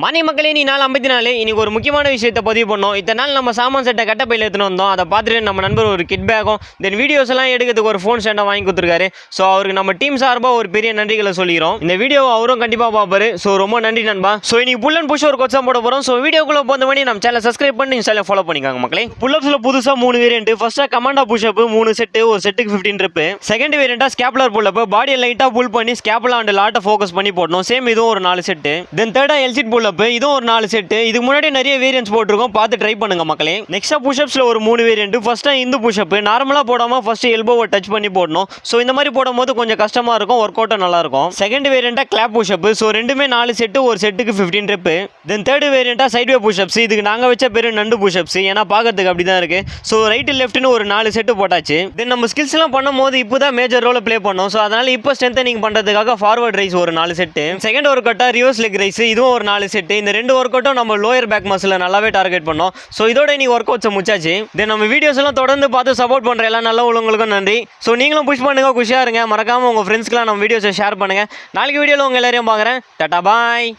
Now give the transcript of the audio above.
மணி மக்களே நீ நாள் 54 இன்னைக்கு ஒரு முக்கியமான விஷயத்தை பதிவு பண்ணோம். இத்தனை நாள் நம்ம சாமான் செட்டை கட்டப்பையில் எடுத்துன்னு வந்தோம். அதை பார்த்துட்டு நம்ம நண்பர் ஒரு கிட் பேக்கும் தென் வீடியோஸ் எல்லாம் எடுக்கிறதுக்கு ஒரு ஃபோன் ஸ்டாண்டை வாங்கி கொடுத்துருக்காரு. ஸோ அவருக்கு நம்ம டீம் சார்பாக ஒரு பெரிய நன்றிகளை சொல்லிக்கிறோம். இந்த வீடியோ அவரும் கண்டிப்பாக பார்ப்பாரு. ஸோ ரொம்ப நன்றி நண்பா. ஸோ இன்னைக்கு புல் அண்ட் புஷ் ஒரு கோச்சா போட போகிறோம். ஸோ வீடியோக்குள்ள போந்த பண்ணி நம்ம சேனல் சப்ஸ்கிரைப் பண்ணி இன்ஸ்டால ஃபாலோ பண்ணிக்காங்க மக்களே. புல்லப்ஸில் புதுசாக 3 வேரியன்ட். ஃபர்ஸ்ட்டாக கமாண்டா புஷ்அப் 3 செட்டு, ஒரு செட்டுக்கு 15 ட்ரிப்பு. செகண்ட் வேரியண்டாக ஸ்கேப்லர் புல்லப், பாடியை லைட்டாக புல் பண்ணி ஸ்கேப்லா அண்ட் லாட்டை ஃபோக்கஸ் பண்ணி போடணும். சேம் இதுவும் ஒரு 4 செட்டு. தென் தேர்டாக எல்சிட் புல்லப், இதுவும் ஒரு 4 செட்டு. இதுக்கு முன்னாடி நிறைய வேரியன்ட்ஸ் போட்டிருக்கோம், பார்த்து ட்ரை பண்ணுங்க மக்களே. நெக்ஸ்டா புஷ்அப்ஸ்ல ஒரு 3 வேரியன்ட். ஃபர்ஸ்டா இந்த புஷ்அப் நார்மலா போடாம ஃபர்ஸ்ட் எல்போவை டச் பண்ணி போடணும். ஸோ இந்த மாதிரி போடும்போது கொஞ்சம் கஷ்டமா இருக்கும், ஒர்க் அவுட்டும் நல்லா இருக்கும். செகண்ட் வேரியண்டா கிளாப் புஷ்அப். ஸோ ரெண்டுமே 4 செட்டு, ஒரு செட்டுக்கு 15 ட்ரிப். தென் தேர்ட் வேரியண்டா சைட்வே புஷ்அப்ஸ். இதுக்கு நாங்க வச்ச பேரு நண்டு புஷ்அப்ஸ், ஏன்னா பார்க்கறதுக்கு அப்படிதான் இருக்கு. ஸோ ரைட் லெஃப்ட்னு ஒரு 4 செட்டு போட்டாச்சு. தென் நம்ம ஸ்கில்ஸ் எல்லாம் பண்ணும்போது இப்போதான் மேஜர் ரோல ப்ளே பண்ணோம். ஸோ அதனால இப்போ ஸ்ட்ரென்தனிங் பண்றதுக்காக ஃபார்வர்ட் ரைஸ் ஒரு 4 செட்டு. செகண்ட் ஒர்க் அவுட்டா ரிவர்ஸ் லெக் ரைஸ், இதுவும் ஒரு 4 செட்டு. இந்த ரெண்டு ஒர்க் அவுட்டும் நம்ம லோயர் பேக் மசில் நல்லாவே டார்கெட் பண்ணோம். ஸோ இதோட நீ ஒர்க் அவுட்ஸ் முடிச்சாச்சு. தென் நம்ம வீடியோஸ் எல்லாம் தொடர்ந்து பார்த்து சப்போர்ட் பண்ற எல்லா நல்ல உள்ளவங்களுக்கும் நன்றி. ஸோ நீங்களும் புஷ் பண்ணுங்க, குஷியா இருங்க. மறக்காம உங்க ஃப்ரெண்ட்ஸ்க்குலாம் நம்ம வீடியோஸை ஷேர் பண்ணுங்க. நாளைக்கு வீடியோவில் உங்க எல்லாரையும் பார்க்குறேன். டாடா பாய்.